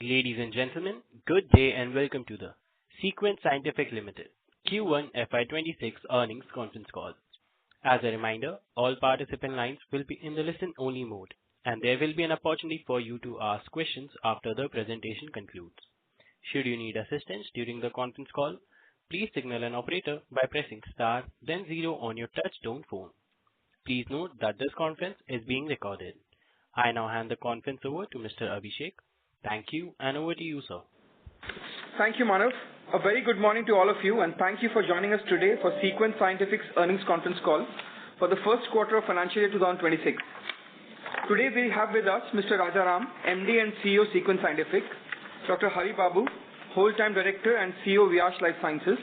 Ladies and gentlemen, good day and welcome to the Sequent Scientific Limited Q1 FY26 earnings conference call. As a reminder, all participant lines will be in the listen-only mode, and there will be an opportunity for you to ask questions after the presentation concludes. Should you need assistance during the conference call, please signal an operator by pressing star, then zero on your touch-tone phone. Please note that this conference is being recorded. I now hand the conference over to Mr. Abhishek. Thank you, and over to you, sir. Thank you, Manav. A very good morning to all of you, and thank you for joining us today for Sequent Scientific's earnings conference call for the first quarter of financial year 2026. Today we have with us Mr. Rajaram, MD and CEO Sequent Scientific, Dr. Hari Babu, Whole-Time Director and CEO Viyash Life Sciences,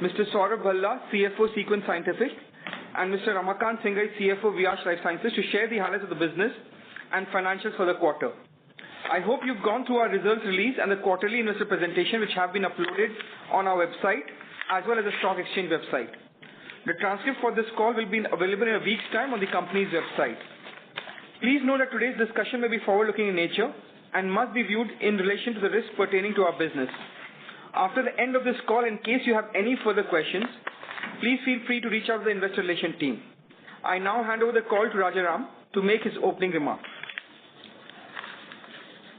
Mr. Saurabh Bhalla, CFO Sequent Scientific, and Mr. Ramakant Singhai, CFO Viyash Life Sciences, to share the highlights of the business and financials for the quarter. I hope you've gone through our results release and the quarterly investor presentation, which have been uploaded on our website as well as the stock exchange website. The transcript for this call will be available in a week's time on the company's website. Please note that today's discussion may be forward-looking in nature and must be viewed in relation to the risks pertaining to our business. After the end of this call, in case you have any further questions, please feel free to reach out to the investor relations team. I now hand over the call to Rajaram to make his opening remarks.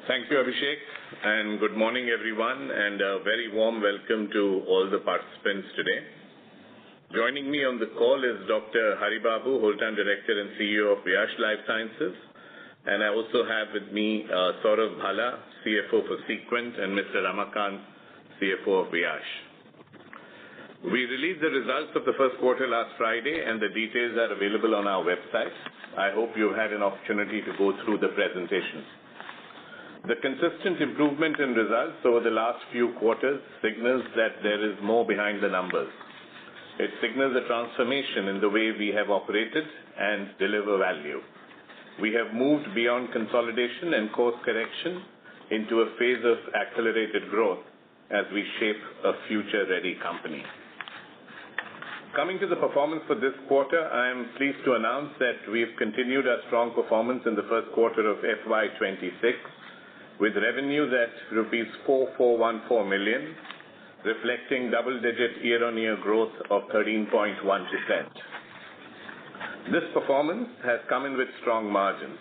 Thank you, Abhishek, and good morning, everyone, and a very warm welcome to all the participants today. Joining me on the call is Dr. Hari Babu, Whole-Time Director and CEO of Viyash Life Sciences, and I also have with me Saurabh Bhalla, CFO for Sequent, and Mr. Ramakant, CFO of Viyash. We released the results of the first quarter last Friday, and the details are available on our website. I hope you've had an opportunity to go through the presentation. The consistent improvement in results over the last few quarters signals that there is more behind the numbers. It signals a transformation in the way we have operated and deliver value. We have moved beyond consolidation and course correction into a phase of accelerated growth as we shape a future-ready company. Coming to the performance for this quarter, I am pleased to announce that we have continued our strong performance in the first quarter of FY26, with revenues at rupees 4,414 million, reflecting double-digit year-on-year growth of 13.1%. This performance has come in with strong margins.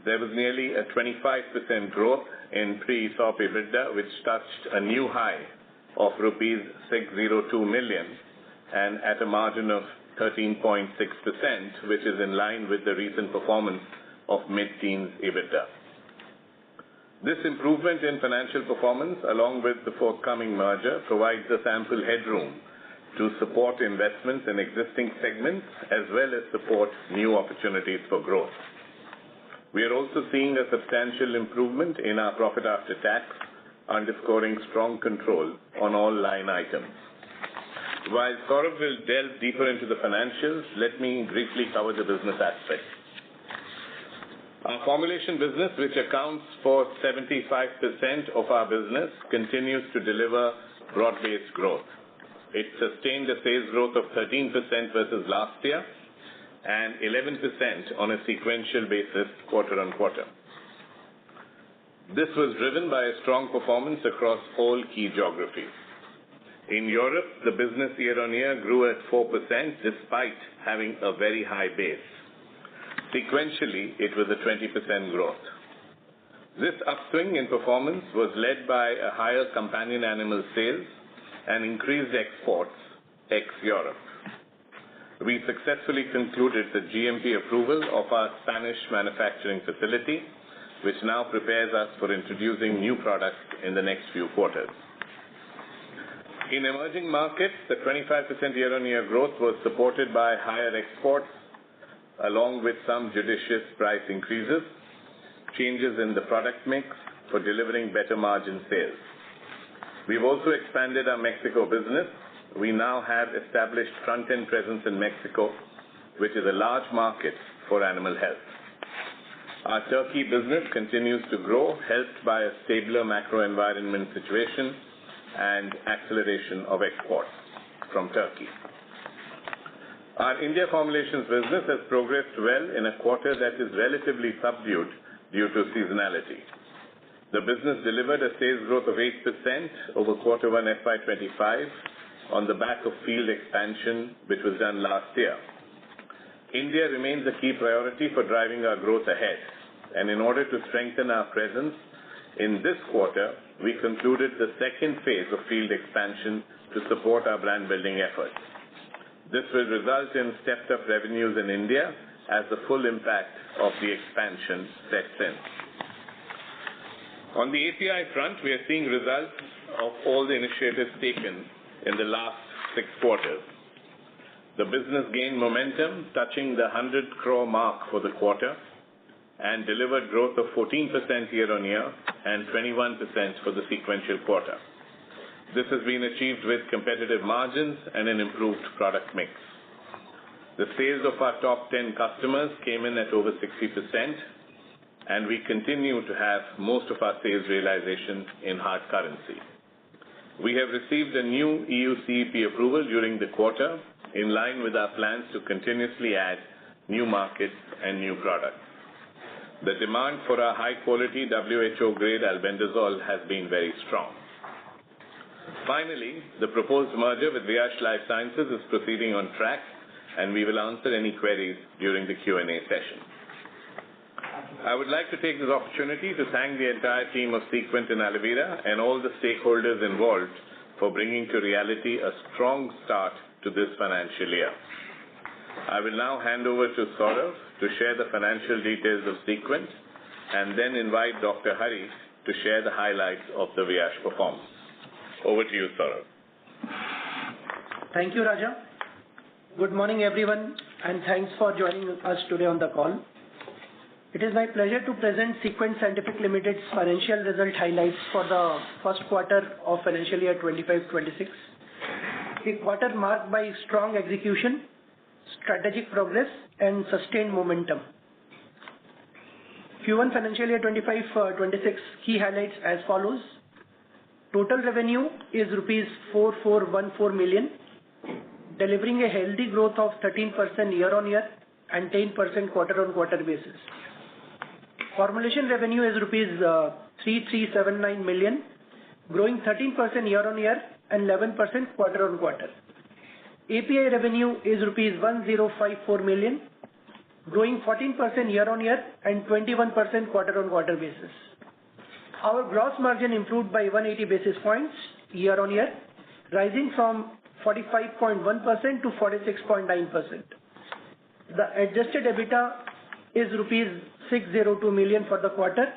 There was nearly a 25% growth in pre-ESOP EBITDA, which touched a new high of rupees 602 million and at a margin of 13.6%, which is in line with the recent performance of mid-teens EBITDA. This improvement in financial performance, along with the forthcoming merger, provides us ample headroom to support investments in existing segments as well as support new opportunities for growth. We are also seeing a substantial improvement in our profit after tax, underscoring strong control on all line items. While Saurabh will delve deeper into the financials, let me briefly cover the business aspects. Our formulation business, which accounts for 75% of our business, continues to deliver broad-based growth. It sustained a sales growth of 13% versus last year and 11% on a sequential basis quarter on quarter. This was driven by a strong performance across all key geographies. In Europe, the business year-on-year grew at 4% despite having a very high base. Sequentially, it was a 20% growth. This upswing in performance was led by a higher companion animal sales and increased exports ex-Europe. We successfully concluded the GMP approval of our Spanish manufacturing facility, which now prepares us for introducing new products in the next few quarters. In emerging markets, the 25% year-on-year growth was supported by higher exports, along with some judicious price increases, changes in the product mix for delivering better margin sales. We've also expanded our Mexico business. We now have established front-end presence in Mexico, which is a large market for animal health. Our Turkey business continues to grow, helped by a stabler macro environment situation and acceleration of exports from Turkey. Our India formulations business has progressed well in a quarter that is relatively subdued due to seasonality. The business delivered a sales growth of 8% over quarter 1 FY25 on the back of field expansion, which was done last year. India remains a key priority for driving our growth ahead, and in order to strengthen our presence, in this quarter, we concluded the second phase of field expansion to support our brand building efforts. This will result in stepped up revenues in India as the full impact of the expansion sets in. On the API front, we are seeing results of all the initiatives taken in the last 6 quarters. The business gained momentum, touching the 100 crore mark for the quarter, and delivered growth of 14% year-on-year and 21% for the sequential quarter. This has been achieved with competitive margins and an improved product mix. The sales of our top 10 customers came in at over 60%, and we continue to have most of our sales realization in hard currency. We have received a new EU CEP approval during the quarter, in line with our plans to continuously add new markets and new products. The demand for our high-quality WHO-grade albendazole has been very strong. Finally, the proposed merger with Viyash Life Sciences is proceeding on track, and we will answer any queries during the Q&A session. I would like to take this opportunity to thank the entire team of Sequent and Alivira and all the stakeholders involved for bringing to reality a strong start to this financial year. I will now hand over to Saurav to share the financial details of Sequent and then invite Dr. Hari to share the highlights of the Viyash performance. Over to you, Saurav. Thank you, Raja. Good morning, everyone, and thanks for joining us today on the call. It is my pleasure to present Sequent Scientific Limited's financial result highlights for the first quarter of financial year 25-26. A quarter marked by strong execution, strategic progress, and sustained momentum. Q1 financial year 25-26 key highlights as follows. Total revenue is rupees 4414 million, delivering a healthy growth of 13% year-on-year and 10% quarter-on-quarter basis. Formulation revenue is rupees 3379 million, growing 13% year-on-year and 11% quarter-on-quarter. API revenue is rupees 1054 million, growing 14% year-on-year and 21% quarter-on-quarter basis. Our gross margin improved by 180 basis points year-on-year, rising from 45.1% to 46.9%. The adjusted EBITDA is rupees 602 million for the quarter,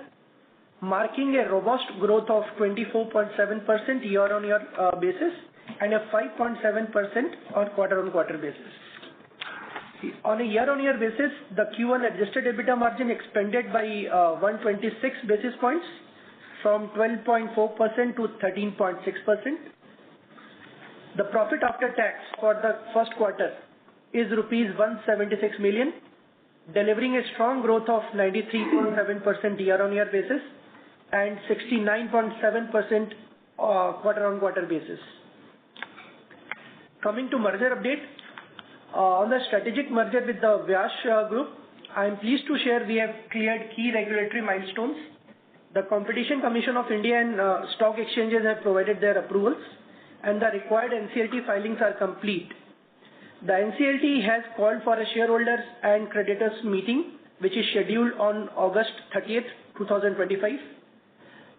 marking a robust growth of 24.7% year-on-year basis and a 5.7% on quarter-on-quarter basis. On a year-on-year basis, the Q1 adjusted EBITDA margin expanded by 126 basis points from 12.4% to 13.6%. The profit after tax for the first quarter is rupees 176 million, delivering a strong growth of 93.7% year-on-year basis and 69.7% quarter-on-quarter basis. Coming to merger update, on the strategic merger with the Viyash Group, I am pleased to share we have cleared key regulatory milestones. The Competition Commission of India and stock exchanges have provided their approvals, and the required NCLT filings are complete. The NCLT has called for a shareholders and creditors meeting, which is scheduled on August 30th, 2025,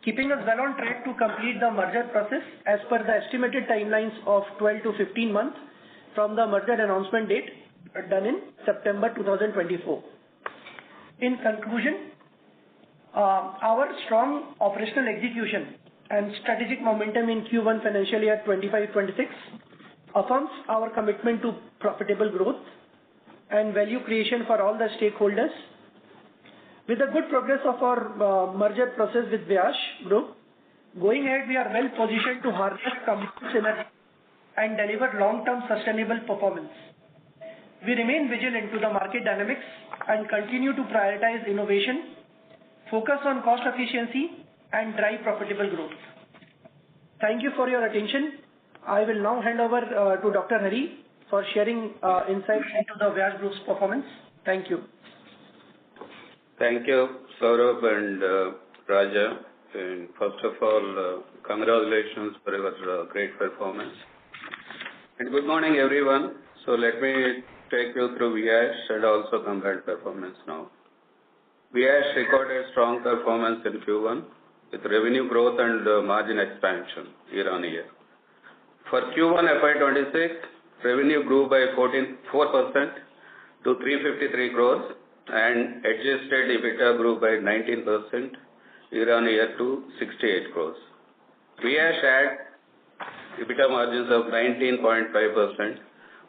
keeping us well on track to complete the merger process as per the estimated timelines of 12 to 15 months from the merger announcement date done in September 2024. In conclusion, our strong operational execution and strategic momentum in Q1 financial year 25-26 affirms our commitment to profitable growth and value creation for all the stakeholders. With the good progress of our merger process with Viyash Group, going ahead we are well positioned to harness competitive synergy and deliver long-term sustainable performance. We remain vigilant to the market dynamics and continue to prioritize innovation, focus on cost efficiency, and drive profitable growth. Thank you for your attention. I will now hand over to Dr. Hari for sharing insights into the Viyash Group's performance. Thank you. Thank you, Saurabh and Raja. And first of all, congratulations for your great performance. And good morning, everyone. So let me take you through VASH and also combined performance now. VASH recorded strong performance in Q1 with revenue growth and margin expansion year on year. For Q1 FY26, revenue grew by 4% to 353 crores and adjusted EBITDA grew by 19% year on year to 68 crores. VASH had EBITDA margins of 19.5%,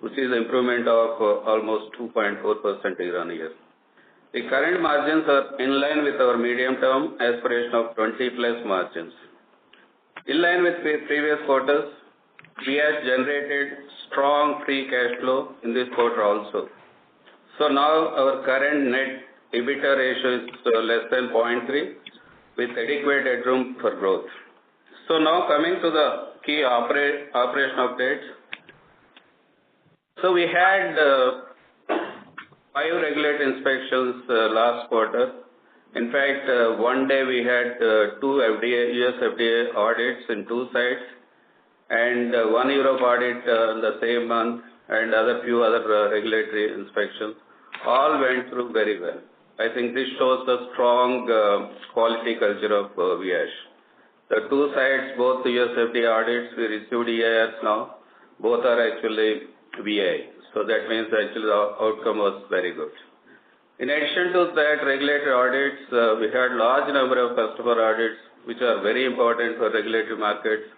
which is an improvement of almost 2.4% year on year. The current margins are in line with our medium-term aspiration of 20+ margins. In line with previous quarters, VASH generated strong free cash flow in this quarter also. So now our current net EBITDA ratio is less than 0.3 with adequate headroom for growth. So now coming to the key operation updates. So we had 5 regulatory inspections last quarter. In fact, one day we had 2 US FDA audits in 2 sites and 1 Europe audit in the same month and few other regulatory inspections. All went through very well. I think this shows the strong quality culture of VASH. The 2 sites, both the US FDA audits, we received EIRs now. Both are actually VA. So that means actually the outcome was very good. In addition to that regulatory audits, we had large number of customer audits, which are very important for regulatory markets.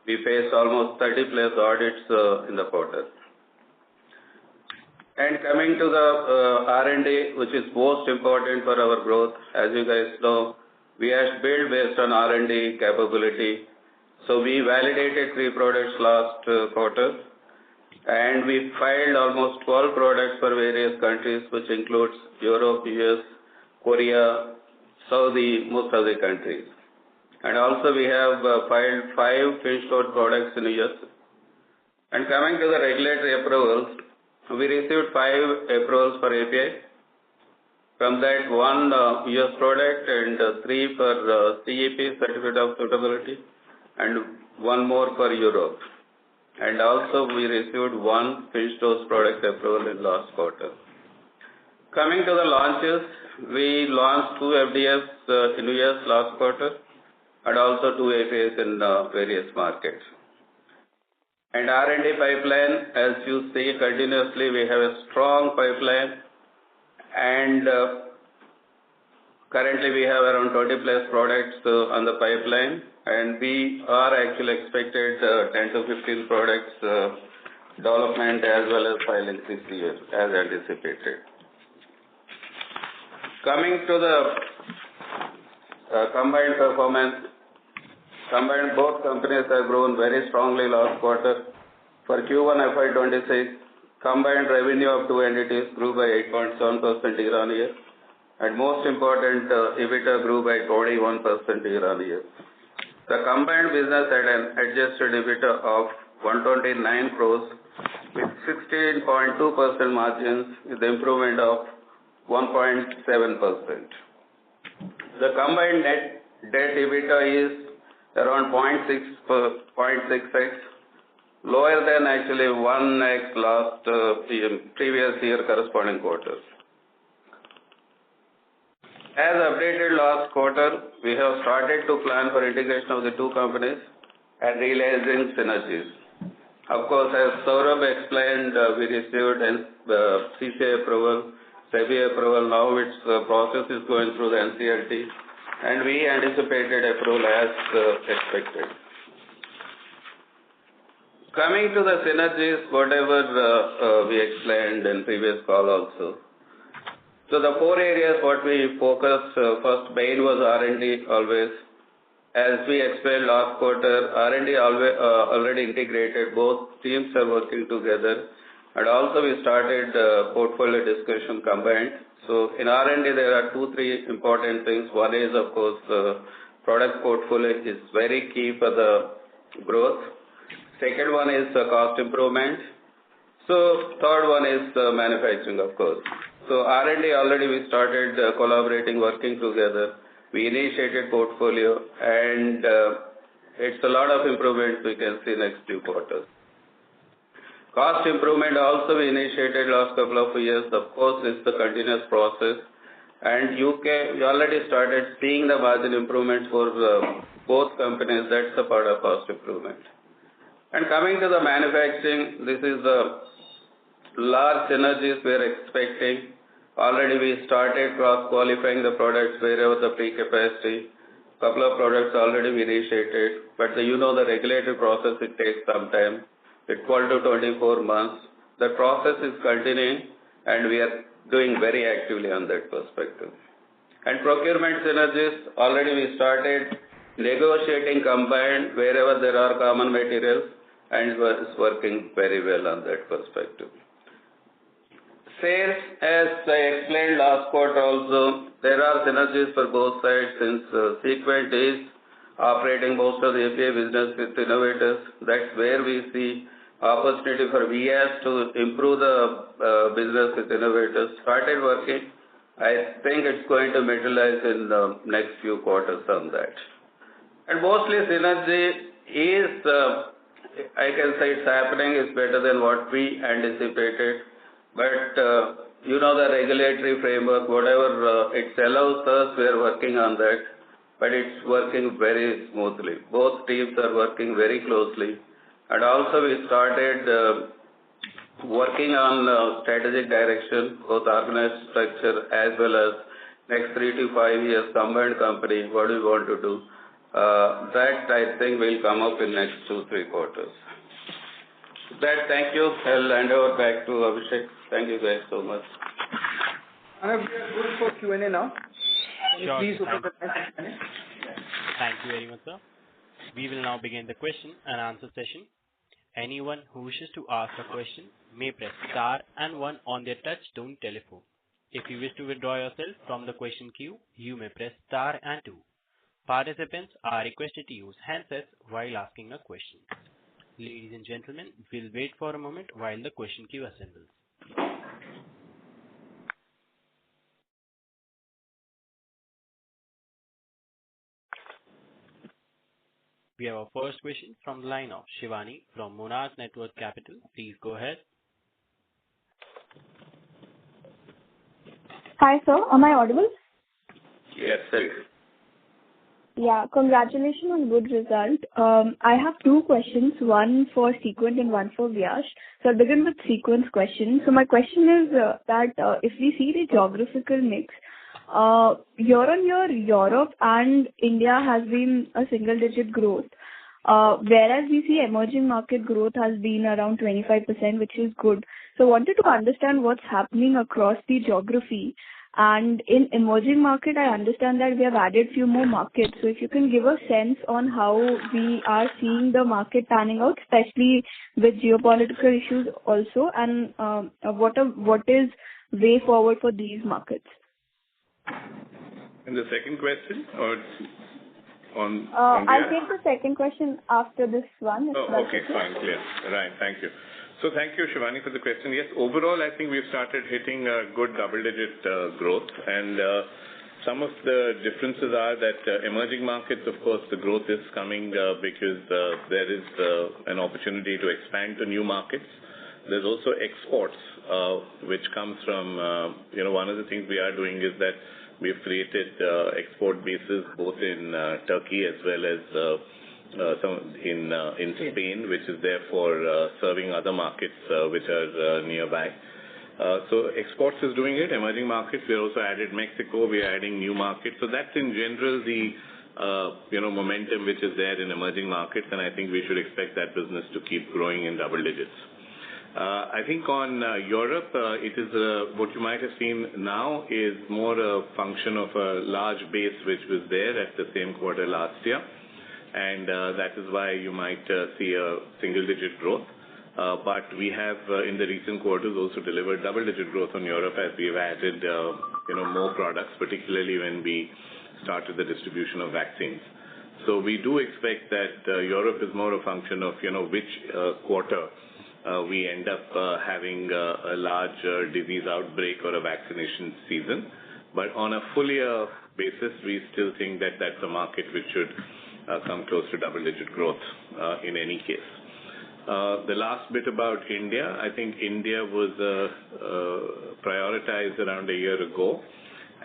We faced almost 30+ audits in the quarter. And coming to the R&D, which is most important for our growth, as you guys know, we have built based on R&D capability. So we validated 3 products last quarter, and we filed almost 12 products for various countries, which includes Europe, US, Korea, Saudi, most of the countries. And also we have filed 5 finished good products in US. And coming to the regulatory approvals, we received 5 approvals for API. From that, 1 US product and 3 for CEP, Certificate of Suitability, and 1 more for Europe. And also we received 1 finished dose product approval in last quarter. Coming to the launches, we launched 2 FDFs in US last quarter and also 2 APIs in various markets. And R&D pipeline, as you see continuously, we have a strong pipeline and currently we have around 20+ products on the pipeline and we are actually expected 10 to 15 products development as well as filings this year as anticipated. Coming to the combined performance, both companies have grown very strongly last quarter. For Q1 FY26, combined revenue of 2 entities grew by 8.7% year on year. And most important, EBITDA grew by 21% year on year. The combined business had an adjusted EBITDA of 129 crores with 16.2% margins with improvement of 1.7%. The combined net debt EBITDA is around 0.6x, lower than actually 1x last previous year corresponding quarter. As updated last quarter, we have started to plan for integration of the 2 companies and realizing synergies. Of course, as Saurabh explained, we received CCI approval, SEBI approval, now its process is going through the NCLT. And we anticipated approval as expected. Coming to the synergies, whatever we explained in previous call also. So the 4 areas what we focused, first main was R&D always. As we explained last quarter, R&D already integrated, both teams are working together. And also we started portfolio discussion combined. So in R&D there are 2-3 important things. One is of course product portfolio is very key for the growth. Second one is cost improvement. So third one is manufacturing of course. So R&D already we started collaborating, working together. we initiated portfolio, and it's a lot of improvements we can see next few quarters. Cost improvement also we initiated last couple of years. Of course, it's the continuous process. And UK, we already started seeing the margin improvements for both companies. That's the part of cost improvement. And coming to the manufacturing, this is the large synergies we are expecting. Already we started cross-qualifying the products wherever the pre-capacity. Couple of products already we initiated, but the regulatory process, it takes some time. It's 12 to 24 months. The process is continuing, and we are doing very actively on that perspective. And procurement synergies, already we started negotiating combined wherever there are common materials, and it's working very well on that perspective. Sales, as I explained last quarter also, there are synergies for both sides since Sequent is operating most of the API business with innovators. That's where we see opportunity for VS to improve the business with innovators. Started working. I think it's going to materialize in the next few quarters on that. And mostly synergy is, I can say it's happening, is better than what we anticipated. But, the regulatory framework, whatever it allows us, we are working on that. But it's working very smoothly. Both teams are working very closely. And also we started working on strategic direction, both organized structure as well as next 3 to 5 years combined company, what do we want to do. That I think will come up in next 2-3 quarters. That, thank you. I'll hand over back to Abhishek. Thank you guys so much. Manav, we are good for Q&A now. Sure. Please open the Q&A. Thank you very much, sir. We will now begin the question and answer session. Anyone who wishes to ask a question may press star and 1 on their touch-tone telephone. If you wish to withdraw yourself from the question queue, you may press star and 2. Participants are requested to use handsets while asking a question. Ladies and gentlemen, we'll wait for a moment while the question queue assembles. We have our first question from the line of Shivani from Monarch Network Capital. Please go ahead. Hi, sir. Am I audible? Yes, sir. Yeah, congratulations on good result. I have 2 questions, one for Sequent and one for Vyash. So I'll begin with Sequent's question. So my question is that if we see the geographical mix, year-on-year, Europe and India has been a single-digit growth, whereas we see emerging market growth has been around 25%, which is good. So I wanted to understand what's happening across the geography. And in emerging market, I understand that we have added few more markets. So if you can give a sense on how we are seeing the market panning out, especially with geopolitical issues also, and what is way forward for these markets? And the second question, or on I'll take the second question after this one. Okay, fine, clear. Right, thank you. So thank you, Shivani, for the question. Yes, overall, I think we've started hitting a good double-digit growth, and some of the differences are that emerging markets, of course, the growth is coming because there is an opportunity to expand to new markets. There's also exports, which comes from, one of the things we are doing is that we've created export bases both in Turkey as well as in Spain, which is there for serving other markets which are nearby. So exports is doing it. Emerging markets, we also added Mexico. We are adding new markets. So that's in general the momentum which is there in emerging markets, and I think we should expect that business to keep growing in double digits. I think on Europe, it is what you might have seen now is more a function of a large base which was there at the same quarter last year. And that is why you might see a single-digit growth. But we have, in the recent quarters, also delivered double-digit growth on Europe as we have added, more products, particularly when we started the distribution of vaccines. So we do expect that Europe is more a function of, which quarter we end up having a large disease outbreak or a vaccination season. But on a full year basis, we still think that that's a market which should come close to double-digit growth in any case. The last bit about India, I think India was prioritized around a year ago,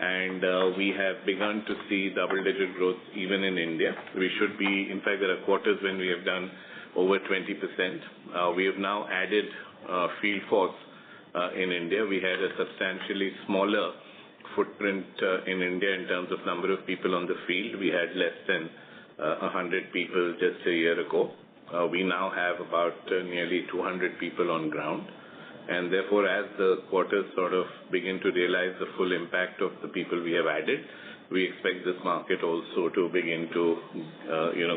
and we have begun to see double-digit growth even in India. We should be, in fact, there are quarters when we have done over 20%. We have now added field force in India. We had a substantially smaller footprint in India in terms of number of people on the field. We had less than 100 people just a year ago. We now have about nearly 200 people on ground. And therefore, as the quarters sort of begin to realize the full impact of the people we have added, we expect this market also to begin to,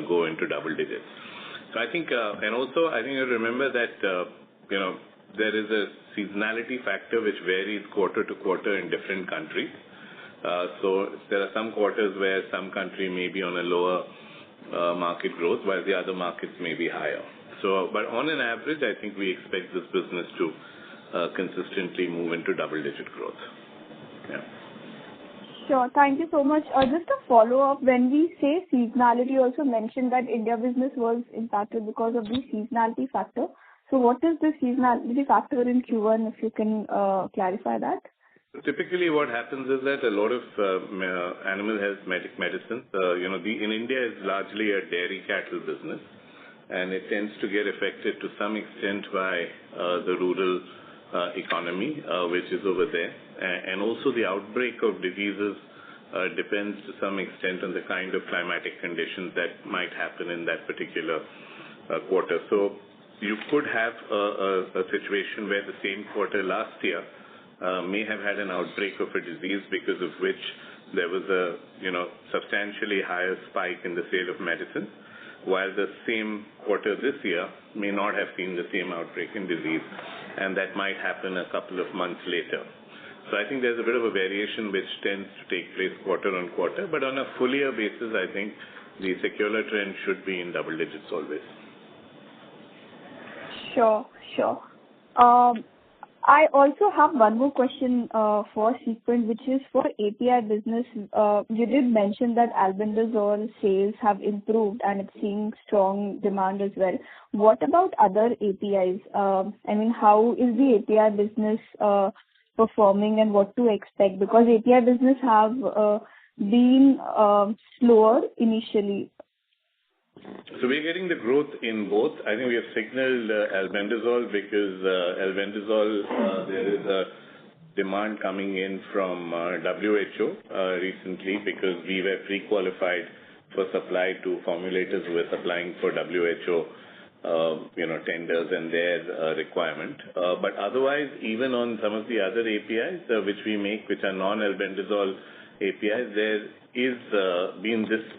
go into double digits. So I think, and also I think you remember that, there is a seasonality factor which varies quarter to quarter in different countries. So there are some quarters where some country may be on a lower market growth, while the other markets may be higher. So, but on an average, I think we expect this business to consistently move into double-digit growth. Yeah. Sure. Thank you so much. Just a follow-up. When we say seasonality, you also mentioned that India business was impacted because of the seasonality factor. So what is the seasonality factor in Q1, if you can clarify that? Typically what happens is that a lot of animal health medicines, in India is largely a dairy cattle business, and it tends to get affected to some extent by the rural economy, which is over there. And also the outbreak of diseases depends to some extent on the kind of climatic conditions that might happen in that particular quarter. So you could have a situation where the same quarter last year may have had an outbreak of a disease because of which there was a substantially higher spike in the sale of medicine, while the same quarter this year may not have seen the same outbreak in disease, and that might happen a couple of months later. So I think there's a bit of a variation which tends to take place quarter on quarter, but on a full year basis, I think the secular trend should be in double digits always. Sure. I also have one more question for Sequent, which is for API business. You did mention that albendazole sales have improved and it's seeing strong demand as well. What about other APIs? How is the API business performing and what to expect? Because API business have been slower initially. So we're getting the growth in both. I think we have signaled albendazole because albendazole, there is a demand coming in from WHO recently because we were pre-qualified for supply to formulators who were supplying for WHO tenders and their requirement. But otherwise, even on some of the other APIs which we make, which are non-albendazole APIs, there is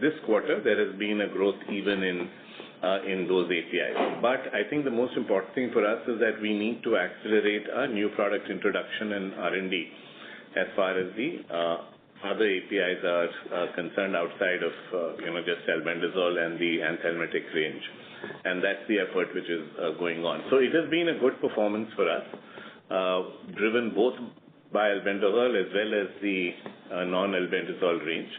this quarter there has been a growth even in those APIs. But I think the most important thing for us is that we need to accelerate our new product introduction and R&D as far as the other APIs are concerned outside of just albendazole and the anthelmintic range, and that's the effort which is going on. So it has been a good performance for us, driven both by albendazole as well as the non-albendazole range.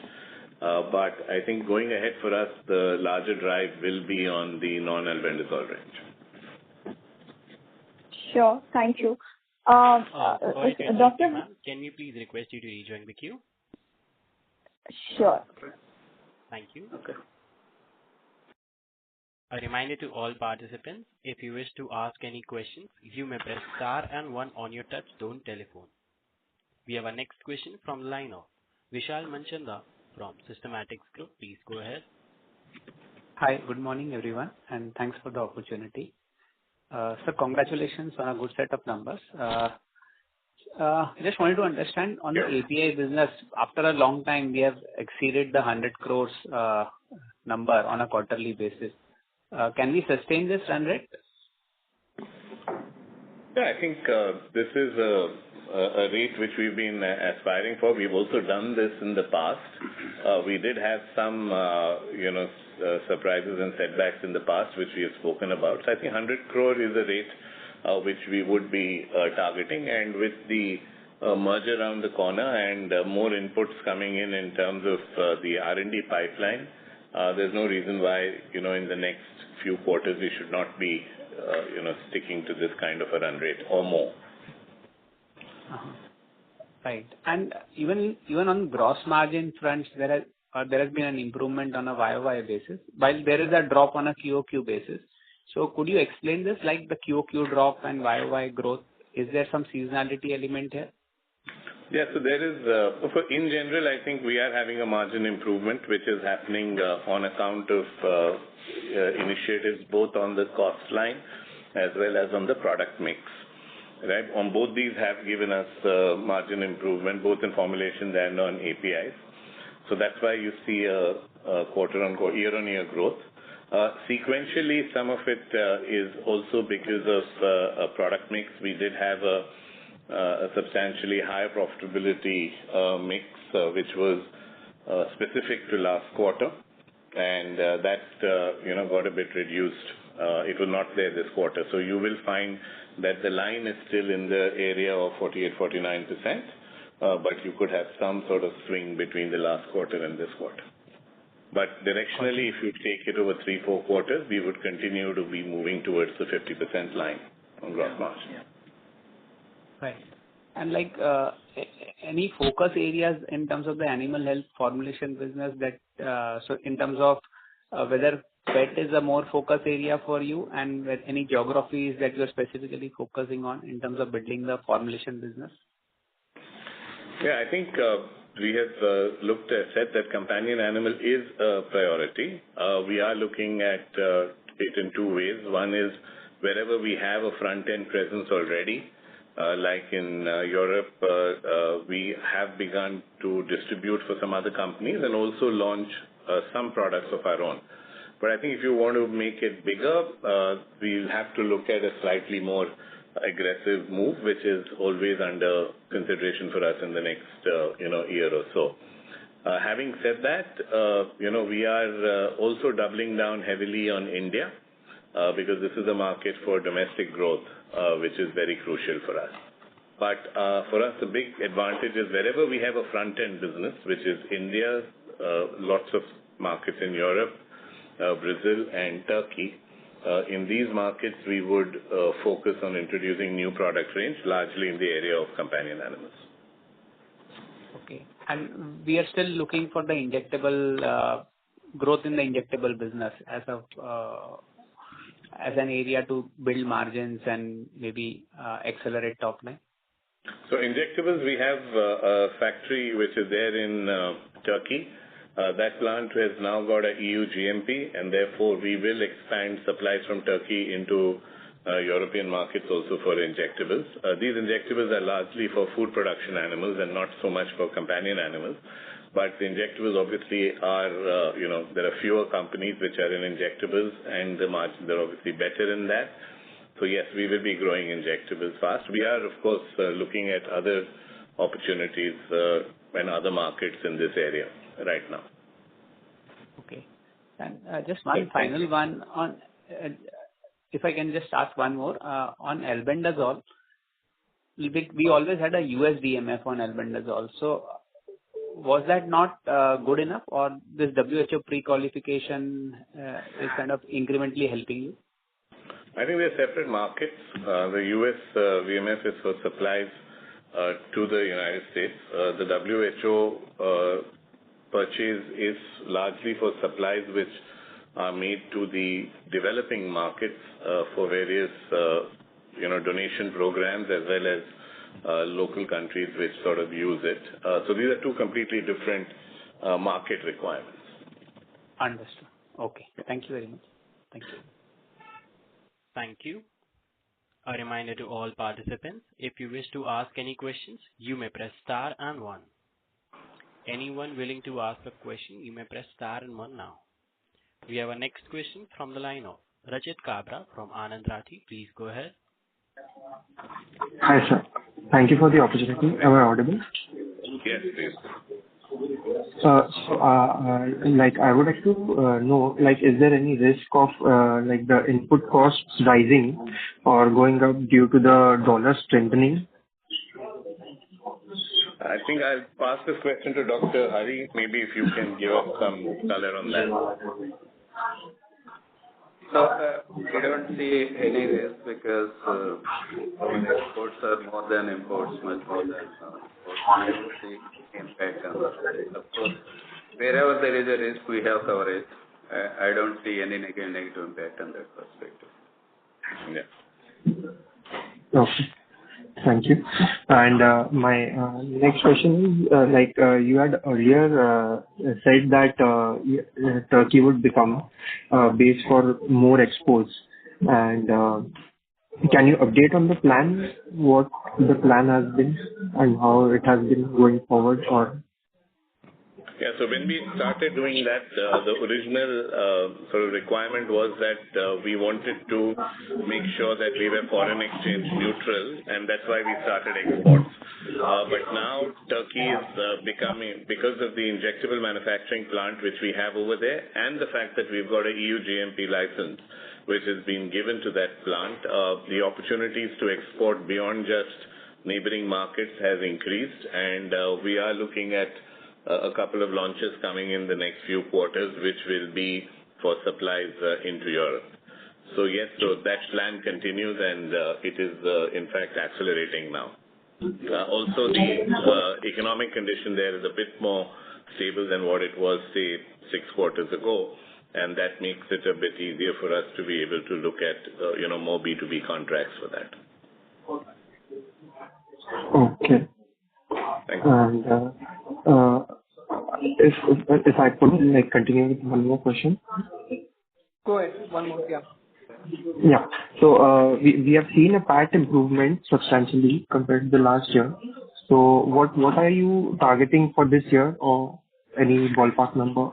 But I think going ahead for us, the larger drive will be on the non-albendazole range. Sure. Thank you. Sorry, Doctor, ma'am, can we please request you to rejoin the queue? Sure. Thank you. Okay. A reminder to all participants, if you wish to ask any questions, you may press star and 1 on your touch-tone telephone. We have our next question from the line of Vishal Manchanda from Systematics Group. Please go ahead. Hi, good morning everyone, and thanks for the opportunity. So congratulations on a good set of numbers. Just wanted to understand on the API business, after a long time we have exceeded the 100 crores number on a quarterly basis. Can we sustain this run rate? Yeah, I think this is a rate which we've been aspiring for. We've also done this in the past. We did have some, surprises and setbacks in the past, which we have spoken about. So I think 100 crore is a rate which we would be targeting, and with the merge around the corner and more inputs coming in terms of the R&D pipeline. There's no reason why, in the next few quarters we should not be, sticking to this kind of a run rate or more. Right. And even on gross margin front, there has been an improvement on a YOY basis, while there is a drop on a QOQ basis. So could you explain this, like the QOQ drop and YOY growth? Is there some seasonality element here? Yeah, so there is, in general, I think we are having a margin improvement, which is happening on account of initiatives both on the cost line as well as on the product mix. Right? On both these have given us margin improvement, both in formulations and on APIs. So that's why you see a quarter-on-quarter, year-on-year growth. Sequentially, some of it is also because of a product mix. We did have a substantially higher profitability mix, which was specific to last quarter, and that got a bit reduced. It was not there this quarter. So you will find that the line is still in the area of 48-49%, but you could have some sort of swing between the last quarter and this quarter. But directionally, if you take it over 3-4 quarters, we would continue to be moving towards the 50% line on gross margin. Yeah. Right. And like any focus areas in terms of the animal health formulation business that, so in terms of whether pet is a more focus area for you, and any geographies that you are specifically focusing on in terms of building the formulation business? Yeah, I think we have said that companion animal is a priority. We are looking at it in two ways. One is wherever we have a front-end presence already, like in Europe, we have begun to distribute for some other companies and also launch some products of our own. But I think if you want to make it bigger, we'll have to look at a slightly more aggressive move, which is always under consideration for us in the next year or so. Having said that, we are also doubling down heavily on India because this is a market for domestic growth, which is very crucial for us. But for us, the big advantage is wherever we have a front-end business, which is India, lots of markets in Europe, Brazil and Turkey. In these markets, we would focus on introducing new product range, largely in the area of companion animals. Okay. And we are still looking for the injectable growth in the injectable business as an area to build margins and maybe accelerate top line. So injectables, we have a factory which is there in Turkey. That plant has now got a EU GMP, and therefore we will expand supplies from Turkey into European markets also for injectables. These injectables are largely for food production animals and not so much for companion animals. But the injectables obviously are, there are fewer companies which are in injectables, and the margins are obviously better in that. So yes, we will be growing injectables fast. We are, of course, looking at other opportunities and other markets in this area right now. Okay. And just one final one on, if I can just ask one more, on albendazole. We always had a US DMF on albendazole. So was that not good enough, or this WHO pre-qualification is kind of incrementally helping you? I think they're separate markets. The US VMF is for supplies to the United States. The WHO purchase is largely for supplies which are made to the developing markets for various donation programs as well as local countries which sort of use it. So these are two completely different market requirements. Understood. Okay. Thank you very much. Thank you. Thank you. A reminder to all participants, if you wish to ask any questions, you may press star and 1. Anyone willing to ask a question, you may press star and 1 now. We have a next question from the line of Rajit Kabra from Anand Rathi. Please go ahead. Hi, sir. Thank you for the opportunity. Am I audible? Yes, please. I would like to know, is there any risk of the input costs rising or going up due to the dollar strengthening? I think I'll pass this question to Dr. Hari. Maybe if you can give us some color on that. So we don't see any risk because exports are more than imports, much more than imports. We don't see impact on that. Of course, wherever there is a risk, we have coverage. I don't see any negative impact on that perspective. Yeah. Okay. Thank you. And my next question is, you had earlier said that Turkey would become base for more exports. And can you update on the plan, what the plan has been and how it has been going forward? Or Yeah, so when we started doing that, the original sort of requirement was that we wanted to make sure that we were foreign exchange neutral, and that's why we started exports. But now Turkey is becoming, because of the injectable manufacturing plant which we have over there, and the fact that we've got a EU GMP license which has been given to that plant, the opportunities to export beyond just neighboring markets has increased, and we are looking at a couple of launches coming in the next few quarters, which will be for supplies into Europe. So yes, so that plan continues, and it is in fact accelerating now. Also, the economic condition there is a bit more stable than what it was, say, 6 quarters ago, and that makes it a bit easier for us to be able to look at more B2B contracts for that. okay. Thank you. And if I could continue with one more question. Go ahead. One more, yeah. Yeah. So we have seen a PAT improvement substantially compared to the last year. So what are you targeting for this year, or any ballpark number?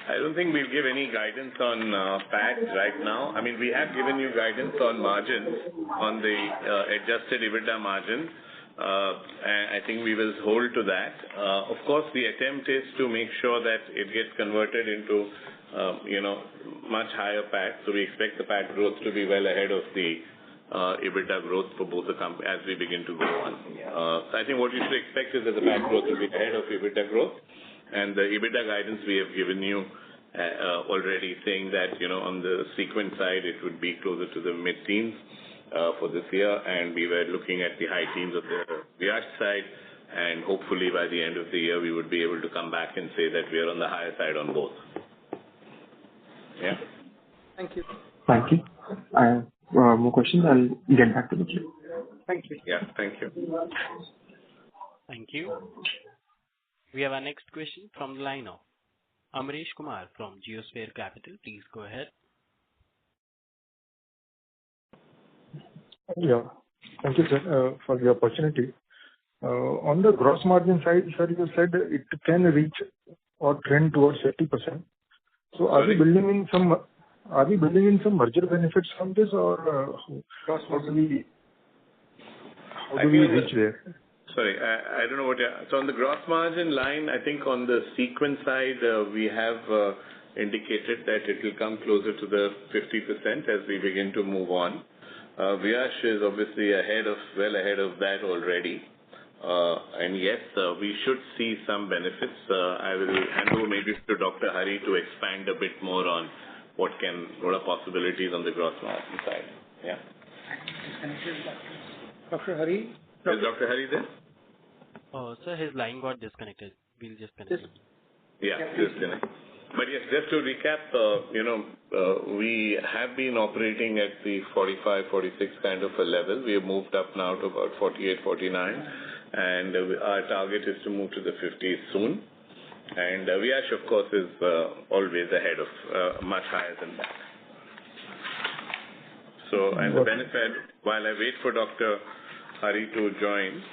I don't think we'll give any guidance on PAT right now. I mean, we have given you guidance on margins, on the adjusted EBITDA margin. And I think we will hold to that. Of course, the attempt is to make sure that it gets converted into, much higher PAT. So we expect the PAT growth to be well ahead of the EBITDA growth for both the companies as we begin to go on. So I think what you should expect is that the PAT growth will be ahead of EBITDA growth. And the EBITDA guidance we have given you already, saying that, on the Sequent side, it would be closer to the mid-teens for this year, and we were looking at the high teens of the Viyash side, and hopefully by the end of the year, we would be able to come back and say that we are on the higher side on both. Yeah. Thank you. Thank you. I have more questions. I'll get back to the queue. Thank you. Yeah, thank you. Thank you. We have our next question from the line of Amresh Kumar from Geosphere Capital. Please go ahead. Yeah. Thank you, sir, for the opportunity. On the gross margin side, sir, you said it can reach or trend towards 50%. So are we building in some merger benefits from this, or how do we reach there? Sorry, I don't know what you're... So on the gross margin line, I think on the Sequent side, we have indicated that it will come closer to the 50% as we begin to move on. Viyash is obviously well ahead of that already. And yes, we should see some benefits. I will hand over maybe to Dr. Hari to expand a bit more on what are possibilities on the gross margin side. Yeah. Dr. Hari? Is Dr. Hari there? Sir, his line got disconnected. We'll just connect him. Yeah, disconnect. But yes, just to recap, we have been operating at the 45, 46 kind of a level. We have moved up now to about 48, 49, and our target is to move to the 50s soon. And Viyash, of course, is always ahead of, much higher than that. So, and the benefit, while I wait for Dr. Hari to join.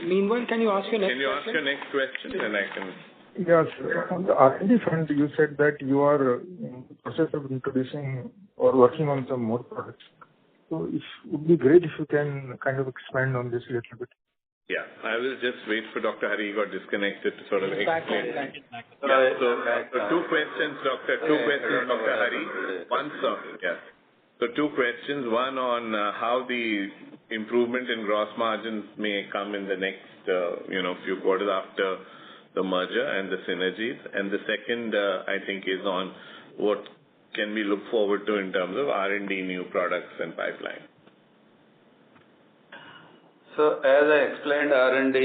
Meanwhile, can you ask your next question? Can you ask your next question, and I can... Yes. On the R&D front, you said that you are in the process of introducing or working on some more products. So it would be great if you can kind of expand on this a little bit. Yeah, I will just wait for Dr. Hari. He got disconnected to sort of explain. Yeah, so two questions, Dr. Hari. One, sir. Yes. So two questions. One on how the improvement in gross margins may come in the next, few quarters after the merger and the synergies. And the second, I think, is on what can we look forward to in terms of R&D, new products and pipeline. So as I explained, R&D,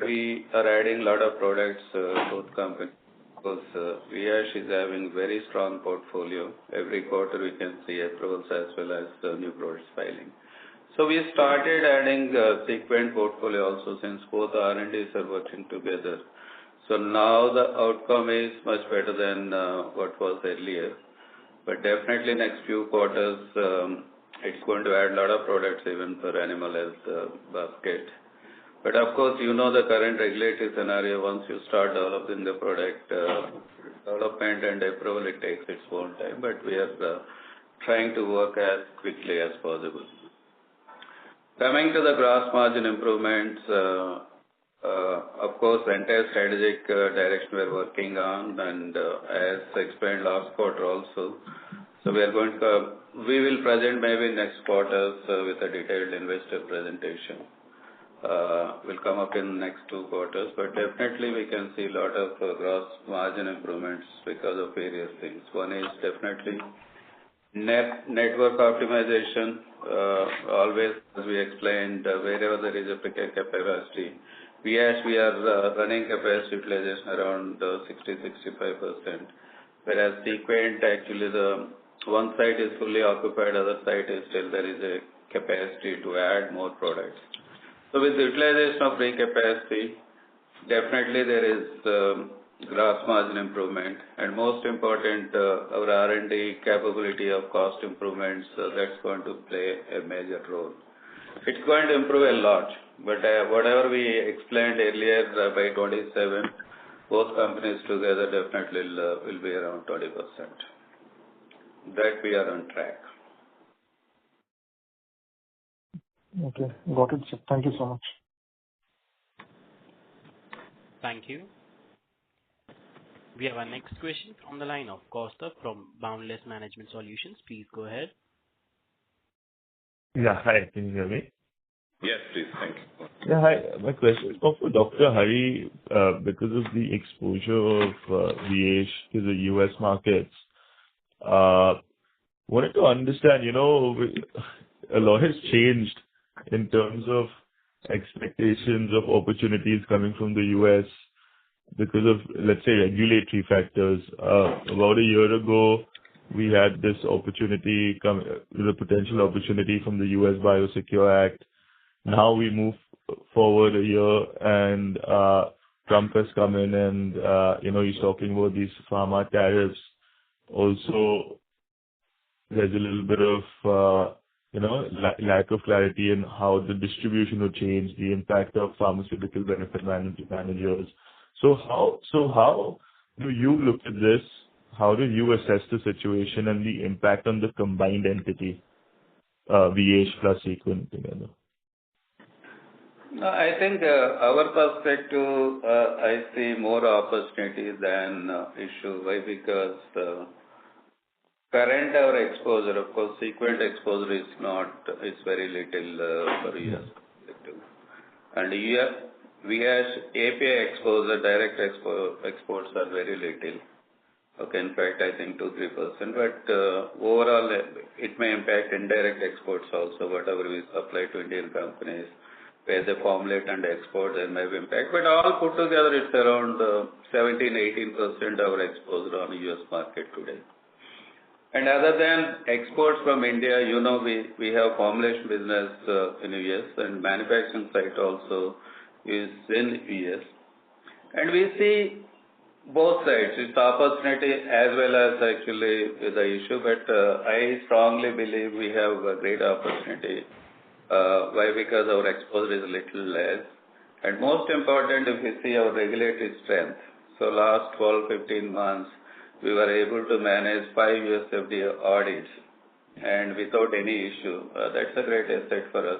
we are adding a lot of products, both companies, because Viyash is having very strong portfolio. Every quarter we can see approvals as well as new products filing. So we started adding Sequent portfolio also, since both R&Ds are working together. So now the outcome is much better than what was earlier. But definitely next few quarters, it's going to add a lot of products even for animal health basket. But of course, the current regulatory scenario. Once you start developing the product, development and approval, it takes its own time. But we are trying to work as quickly as possible. Coming to the gross margin improvements, of course, the entire strategic direction we are working on, and as explained last quarter also. So we will present maybe next quarters with a detailed investor presentation. Will come up in next 2 quarters, but definitely we can see a lot of gross margin improvements because of various things. One is definitely network optimization. Always, as we explained, wherever there is a capacity, we are running capacity utilization around 60-65%. Whereas Sequent, actually the one site is fully occupied, other site is still there is a capacity to add more products. So with the utilization of free capacity, definitely there is gross margin improvement, and most important, our R&D capability of cost improvements, that's going to play a major role. It's going to improve a lot, but whatever we explained earlier, by 27, both companies together definitely will be around 20%. That we are on track. Okay, got it, sir. Thank you so much. Thank you. We have our next question from the line of Costa from Boundless Management Solutions. Please go ahead. Yeah, hi. Can you hear me? Yes, please. Thank you. Yeah, hi. My question is for Dr. Hari, because of the exposure of Viyash to the US markets. Wanted to understand, a lot has changed in terms of expectations of opportunities coming from the US because of, let's say, regulatory factors. About a year ago, we had this opportunity, the potential opportunity from the US Biosecure Act. Now we move forward a year and Trump has come in and, he's talking about these pharma tariffs. Also, there's a little bit of, lack of clarity in how the distribution will change, the impact of pharmaceutical benefit managers. So how do you look at this? How do you assess the situation and the impact on the combined entity, Viyash plus Sequent together? No, I think our perspective, I see more opportunity than issue. Why? Because current our exposure, of course, Sequent exposure is it's very little for US perspective. And Viyash API exposure, direct exports are very little. Okay, in fact, I think 2-3%. But overall, it may impact indirect exports also, whatever we supply to Indian companies, where they formulate and export, there may be impact. But all put together, it's around 17-18% our exposure on the US market today. And other than exports from India, we have formulation business in the US, and manufacturing site also is in US. And we see both sides. It's opportunity as well as actually the issue, but I strongly believe we have a great opportunity. Why? Because our exposure is a little less. And most important, if we see our regulatory strength. So last 12-15 months, we were able to manage 5 US FDA audits and without any issue. That's a great asset for us.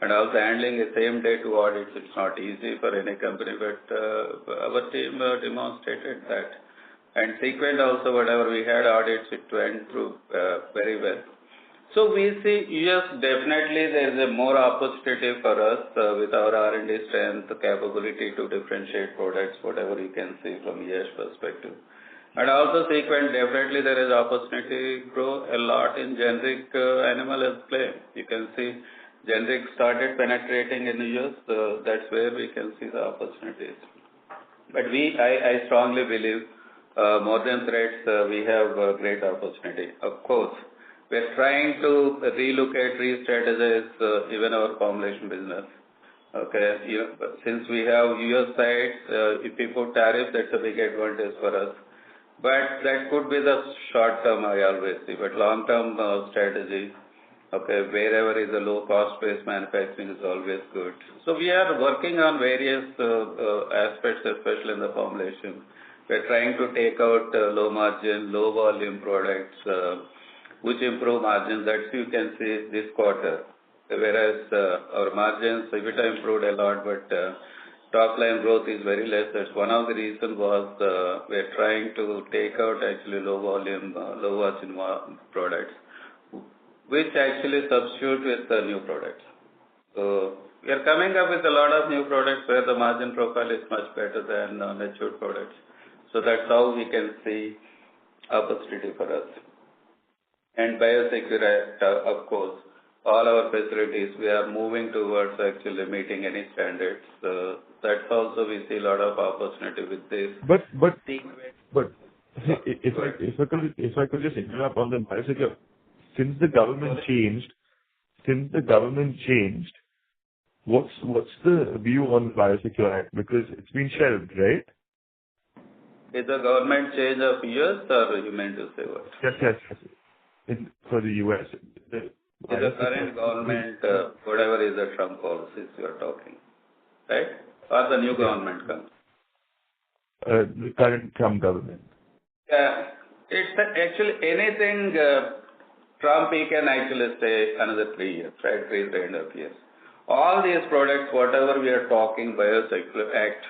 And also handling the same day 2 audits, it's not easy for any company, but our team demonstrated that. And Sequent also, whatever we had audits, it went through very well. So we see yes, definitely there is a more opportunity for us with our R&D strength, capability to differentiate products, whatever you can see from ES perspective. And also Sequent, definitely there is opportunity to grow a lot in generic animal health play. You can see generic started penetrating in the US, that's where we can see the opportunities. But I strongly believe more than threats, we have a great opportunity. Of course, we are trying to relocate, re-strategize even our formulation business. Okay, since we have US sites, if we put tariffs, that's a big advantage for us. But that could be the short term, I always see. But long term strategy, okay, wherever is a low cost based manufacturing is always good. So we are working on various aspects, especially in the formulation. We are trying to take out low margin, low volume products, which improve margins. That you can see this quarter. Whereas our margins, EBITDA improved a lot, but top line growth is very less. That's one of the reasons was we are trying to take out actually low volume, low margin products, which actually substitute with the new products. So we are coming up with a lot of new products where the margin profile is much better than mature products. So that's how we can see opportunity for us. And biosecurity, of course, all our facilities, we are moving towards actually meeting any standards. That's also we see a lot of opportunity with this. But if I could just interrupt on the biosecurity, since the government changed, what's the view on the Biosecure Act? Because it's been shelved, right? Is the government change of US or you meant to say what? Yes. For the US. The current government, whatever is the Trump policies you are talking, right? Or the new government comes? The current Trump government. It's actually anything Trump, he can actually stay another 3 years, right? 3.5 years. All these products, whatever we are talking, Biosecure Act,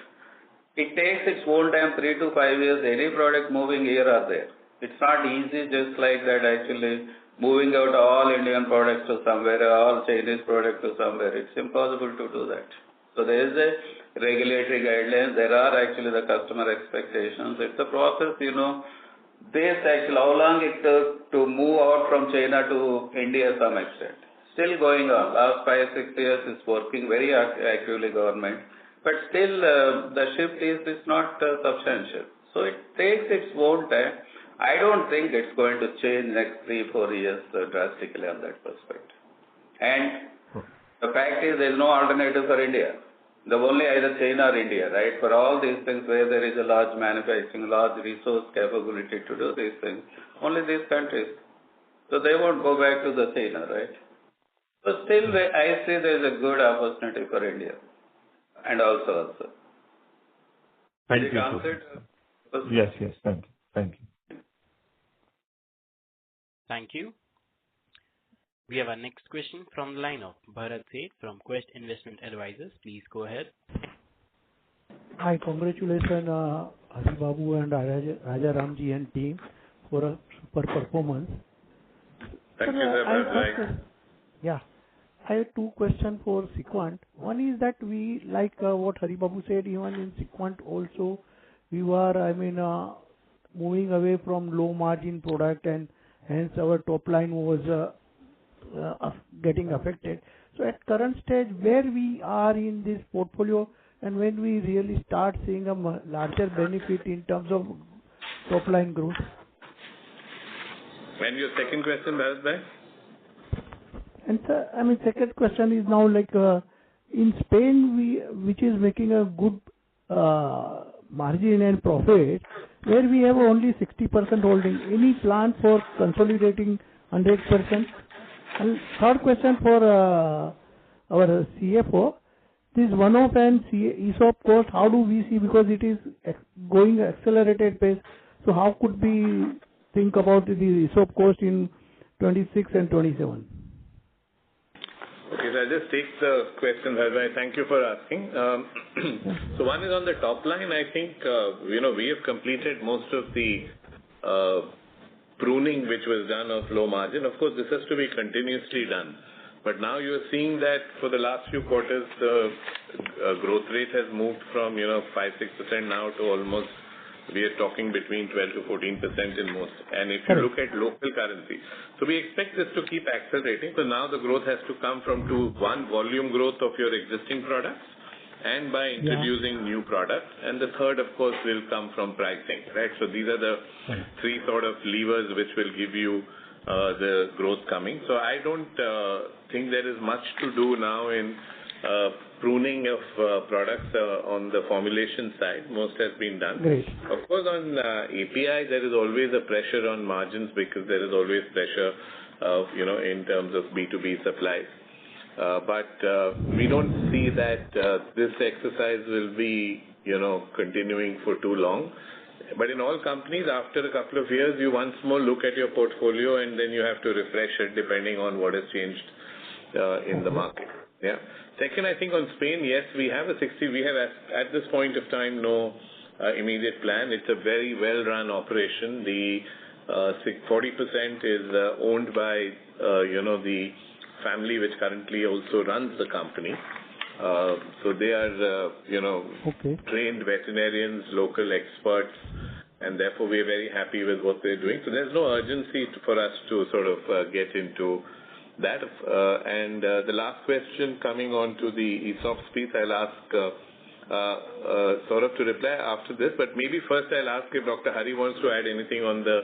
it takes its own time, 3 to 5 years, any product moving here or there. It's not easy just like that actually moving out all Indian products to somewhere, all Chinese products to somewhere. It's impossible to do that. So there is a regulatory guidelines. There are actually the customer expectations. It's a process, This actually, how long it took to move out from China to India some extent. Still going on. Last 5-6 years is working very actively government. But still the shift is not substantial. So it takes its own time. I don't think it's going to change next 3-4 years drastically on that perspective. And the fact is there is no alternative for India. The only either China or India, right? For all these things where there is a large manufacturing, large resource capability to do these things, only these countries. So they won't go back to the China, right? So still I see there is a good opportunity for India. And also. Thank you. Yes, thank you. Thank you. We have our next question from the line of Bharat Seth from Quest Investment Advisors. Please go ahead. Hi, congratulations Hari Babu and Raja Ramji and team for a super performance. Thank you, Bharat. Yeah. I have 2 questions for Sequent. One is that we, like what Hari Babu said, even in Sequent also, we were, moving away from low margin product and hence our top line was getting affected. So at current stage, where we are in this portfolio and when we really start seeing a larger benefit in terms of top line growth? And your second question, Bharat? And sir, second question is now like in Spain, which is making a good margin and profit, where we have only 60% holding. Any plan for consolidating 100%? And third question for our CFO, this one-off and ESOP cost, how do we see, because it is going accelerated pace, so how could we think about the ESOP cost in 26 and 27? Okay, so I'll just take the question, Bharat. Thank you for asking. So one is on the top line. I think, we have completed most of the pruning which was done of low margin. Of course, this has to be continuously done. But now you're seeing that for the last few quarters, the growth rate has moved from 5-6% now to almost, we are talking between 12 to 14% in most. And if you look at local currency, so we expect this to keep accelerating. So now the growth has to come from one, volume growth of your existing products, and by introducing new products. And the third, of course, will come from pricing, right? So these are the three sort of levers which will give you the growth coming. So I don't think there is much to do now in pruning of products on the formulation side. Most has been done. Great. Of course, on API, there is always a pressure on margins because there is always pressure, in terms of B2B supplies. But we don't see that this exercise will be, continuing for too long. But in all companies, after a couple of years, you once more look at your portfolio and then you have to refresh it depending on what has changed in the market. Yeah. Second, I think on Spain, yes, we have at this point of time no immediate plan. It's a very well-run operation. The 40% is owned by the family which currently also runs the company. So they are trained veterinarians, local experts, and therefore we are very happy with what they're doing. So there's no urgency for us to sort of get into that. And the last question coming on to the ESOPs piece, I'll ask Saurabh to reply after this, but maybe first I'll ask if Dr. Hari wants to add anything on the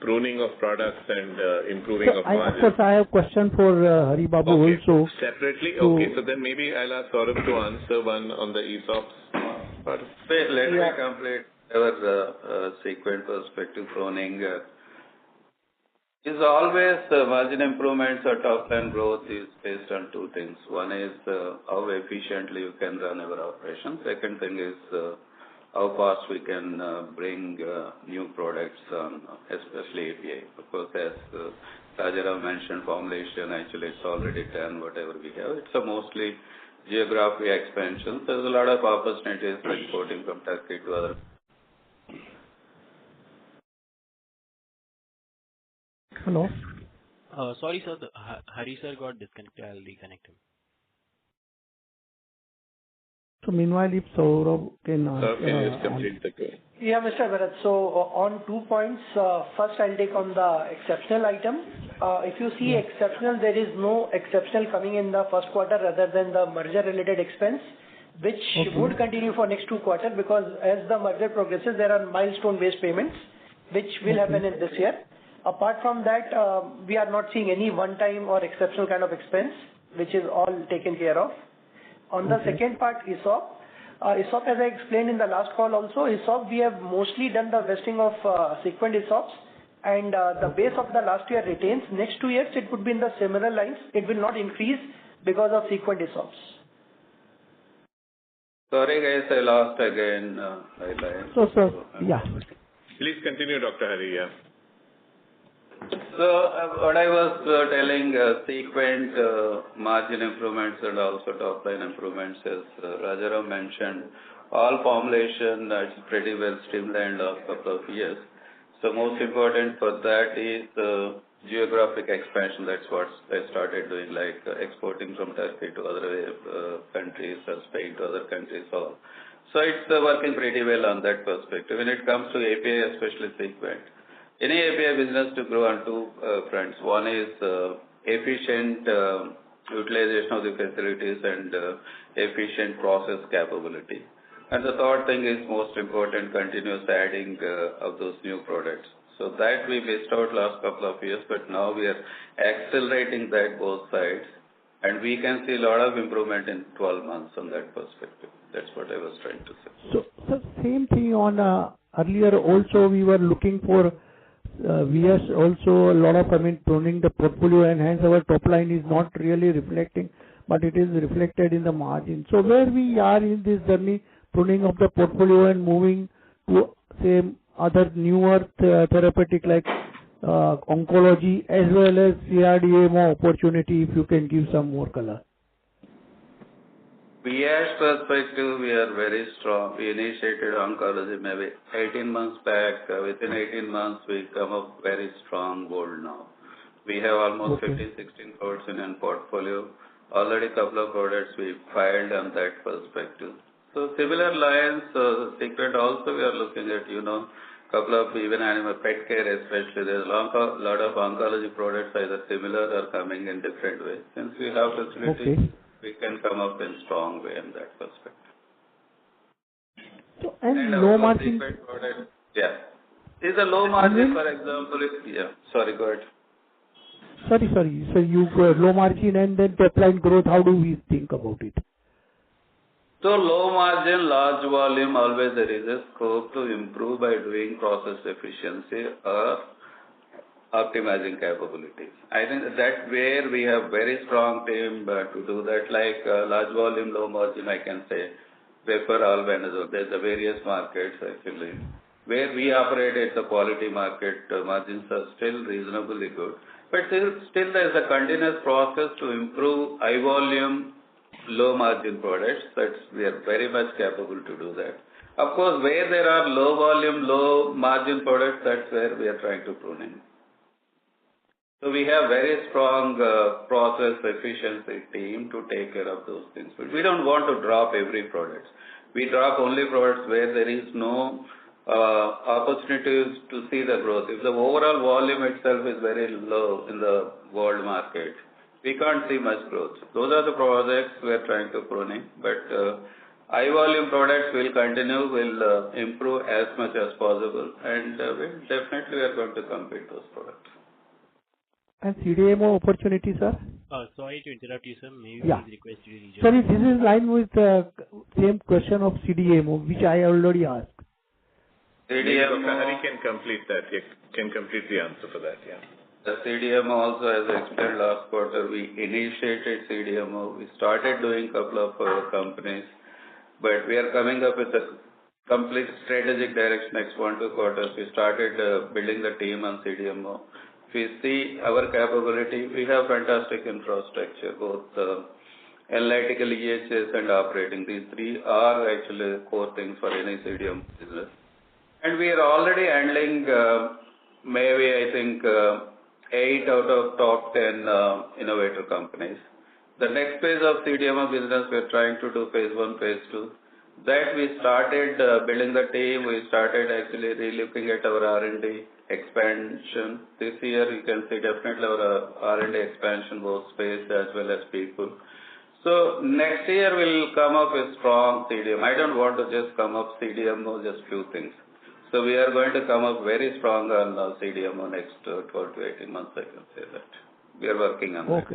pruning of products and improving of margins. Of course, I have a question for Hari Babu also. Separately? Okay, so then maybe I'll ask Saurabh to answer one on the ESOPs part. Let me complete our Sequent perspective. Pruning is always margin improvements or top line growth is based on two things. One is how efficiently you can run our operations. Second thing is how fast we can bring new products on, especially API. Of course, as Rajaram mentioned, formulation, actually it's already done, whatever we have. It's a mostly geography expansion. There's a lot of opportunities exporting from Turkey to other. Hello? Sorry, sir. Hari sir got disconnected. I'll reconnect him. So meanwhile, if Saurabh can complete the call. Yeah, Mr. Bharat. So on 2 points, first I'll take on the exceptional item. If you see exceptional, there is no exceptional coming in the first quarter other than the merger related expense, which would continue for next 2 quarters because as the merger progresses, there are milestone based payments which will happen in this year. Apart from that, we are not seeing any one-time or exceptional kind of expense, which is all taken care of. On the second part, ESOP. ESOP, as I explained in the last call also, ESOP, we have mostly done the vesting of Sequent ESOPs and the base of the last year retains. Next 2 years, it would be in the similar lines. It will not increase because of Sequent ESOPs. Sorry guys, I lost again. Please continue, Dr. Hari. Yeah. So what I was telling, Sequent margin improvements and also top line improvements, as Rajaram mentioned, all formulation is pretty well streamlined last couple of years. So most important for that is geographic expansion. That's what I started doing, like exporting from Turkey to other countries or Spain to other countries. So it's working pretty well on that perspective. When it comes to API, especially Sequent, any API business to grow on two fronts. One is efficient utilization of the facilities and efficient process capability. And the third thing is most important, continuous adding of those new products. So that we missed out last couple of years, but now we are accelerating that both sides. And we can see a lot of improvement in 12 months on that perspective. That's what I was trying to say. So same thing on earlier also we were looking for VS also a lot of pruning the portfolio and hence our top line is not really reflecting, but it is reflected in the margin. So where we are in this journey, pruning of the portfolio and moving to say other newer therapeutic like oncology as well as CRDMO opportunity, if you can give some more color. VAS perspective, we are very strong. We initiated oncology maybe 18 months back. Within 18 months, we come up very strong gold now. We have almost 15-16 products in portfolio. Already couple of products we filed on that perspective. So similar lines, Sequent also we are looking at, couple of even animal pet care especially. There's a lot of oncology products either similar or coming in different ways. Since we have facility, we can come up in strong way in that perspective. So, and low margin. Product, yeah. Is a low margin, for example, sorry, go ahead. Sorry. So you go low margin and then top line growth, how do we think about it? So low margin, large volume, always there is a scope to improve by doing process efficiency or optimizing capabilities. I think that's where we have very strong team to do that, like large volume, low margin, I can say, wafer, albendazole. There's the various markets actually. Where we operate, it's a quality market, margins are still reasonably good. But still there's a continuous process to improve high volume, low margin products. We are very much capable to do that. Of course, where there are low volume, low margin products, that's where we are trying to prune in. So we have very strong process efficiency team to take care of those things. But we don't want to drop every product. We drop only products where there is no opportunities to see the growth. If the overall volume itself is very low in the world market, we can't see much growth. Those are the projects we are trying to prune in. But high volume products will continue, will improve as much as possible, and we definitely are going to compete those products. And CDMO opportunity, sir? Sorry to interrupt you, sir. Maybe please request you to rejoin. Sorry, this is line with the same question of CDMO, which I already asked. CDMO. Hari can complete that. He can complete the answer for that, yeah. The CDMO also, as I explained last quarter, we initiated CDMO. We started doing a couple of companies, but we are coming up with a complete strategic direction next 1-2 quarters. We started building the team on CDMO. If we see our capability, we have fantastic infrastructure, both analytical, EHS and operating. These three are actually core things for any CDMO business. And we are already handling maybe I think 8 out of top 10 innovator companies. The next phase of CDMO business, we are trying to do phase 1, phase 2. That we started building the team, we started actually relooking at our R&D expansion. This year you can see definitely our R&D expansion, both space as well as people. So next year we'll come up with strong CDMO. I don't want to just come up CDMO, just few things. So we are going to come up very strong on CDMO next 12 to 18 months, I can say that. We are working on that.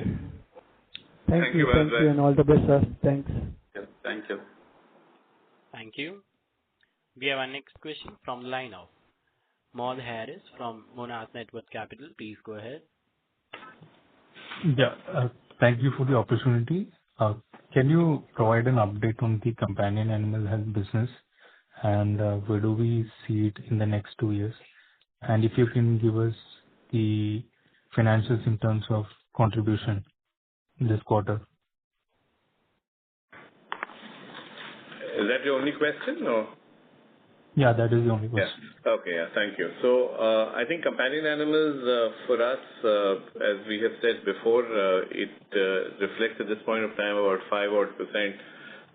Thank you, and all the best, sir. Thanks. Yes, thank you. Thank you. We have our next question from the line of Maud Harris from Monarch Networth Capital. Please go ahead. Yeah, thank you for the opportunity. Can you provide an update on the companion animal health business? And where do we see it in the next 2 years? And if you can give us the financials in terms of contribution this quarter. Is that your only question, or? Yeah, that is the only question. Yeah. Okay, yeah, thank you. So I think companion animals for us, as we have said before, it reflects at this point of time about 5%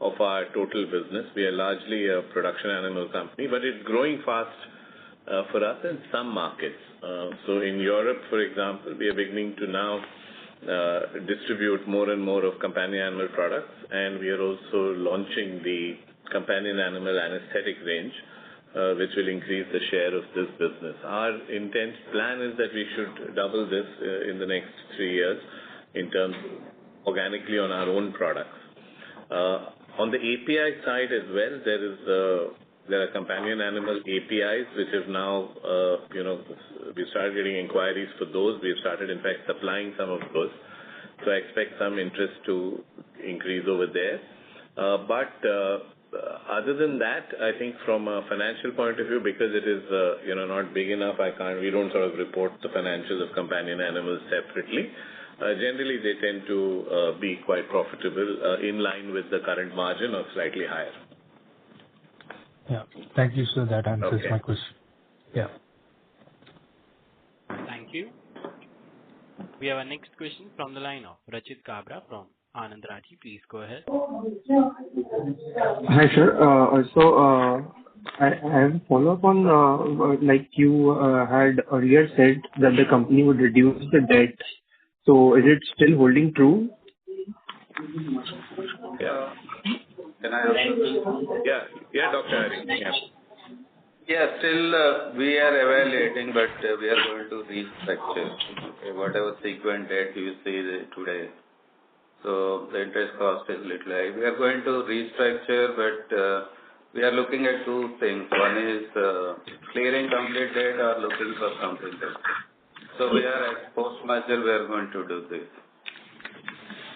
of our total business. We are largely a production animal company, but it's growing fast for us in some markets. So in Europe, for example, we are beginning to now distribute more and more of companion animal products, and we are also launching the companion animal anesthetic range, which will increase the share of this business. Our intent plan is that we should double this in the next 3 years in terms of organically on our own products. On the API side as well, there are companion animal APIs which have now, we started getting inquiries for those. We've started, in fact, supplying some of those. So I expect some interest to increase over there. But other than that, I think from a financial point of view, because it is not big enough, we don't sort of report the financials of companion animals separately. generally they tend to be quite profitable, in line with the current margin or slightly higher. Yeah. Thank you, sir. That answers Okay. my question. Yeah. Thank you. We have our next question from the line of Rachit Kabra from Anand Rathi. Please go ahead. Hi, sir. I have a follow-up on, like you had earlier said that the company would reduce the debt. So is it still holding true? Yeah. Can I answer this? Yeah, Dr. Hari. Yeah. Yeah, still we are evaluating, but we are going to restructure. Okay, whatever Sequent debt you see today, so the interest cost is little high. We are going to restructure, but we are looking at two things. One is clearing complete debt or looking for complete debt. So we are at post-merger, we are going to do this.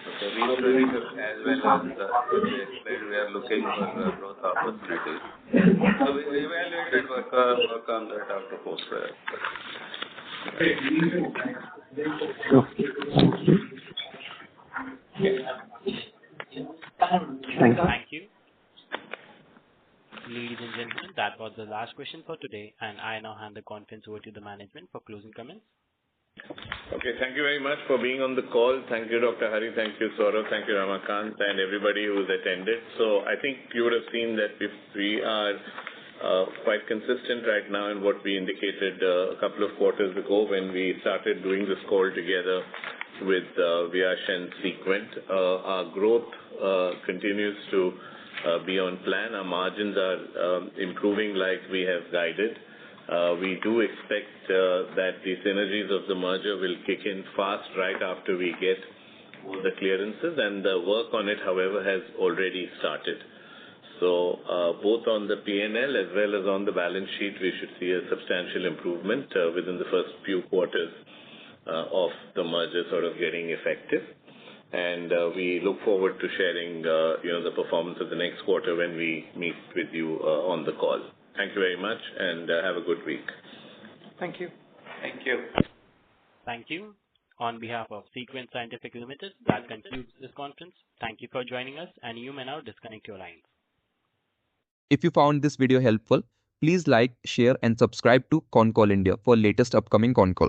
Okay, restructure as well as we explained, we are looking for growth opportunities. So we evaluate and work on that after post-merger. Thank you. Ladies and gentlemen, that was the last question for today, and I now hand the conference over to the management for closing comments. Okay, thank you very much for being on the call. Thank you, Dr. Hari. Thank you, Saurav. Thank you, Ramakant, and everybody who's attended. So I think you would have seen that we are quite consistent right now in what we indicated a couple of quarters ago when we started doing this call together with Vyash and Sequent. Our growth continues to be on plan. Our margins are improving like we have guided. We do expect that the synergies of the merger will kick in fast right after we get all the clearances, and the work on it, however, has already started. So both on the P&L as well as on the balance sheet, we should see a substantial improvement within the first few quarters of the merger sort of getting effective. And we look forward to sharing the performance of the next quarter when we meet with you on the call. Thank you very much, and have a good week. Thank you. Thank you. Thank you. On behalf of Sequent Scientific Limited, that concludes this conference. Thank you for joining us, and you may now disconnect your lines. If you found this video helpful, please like, share and subscribe to Concall India for latest upcoming Concall.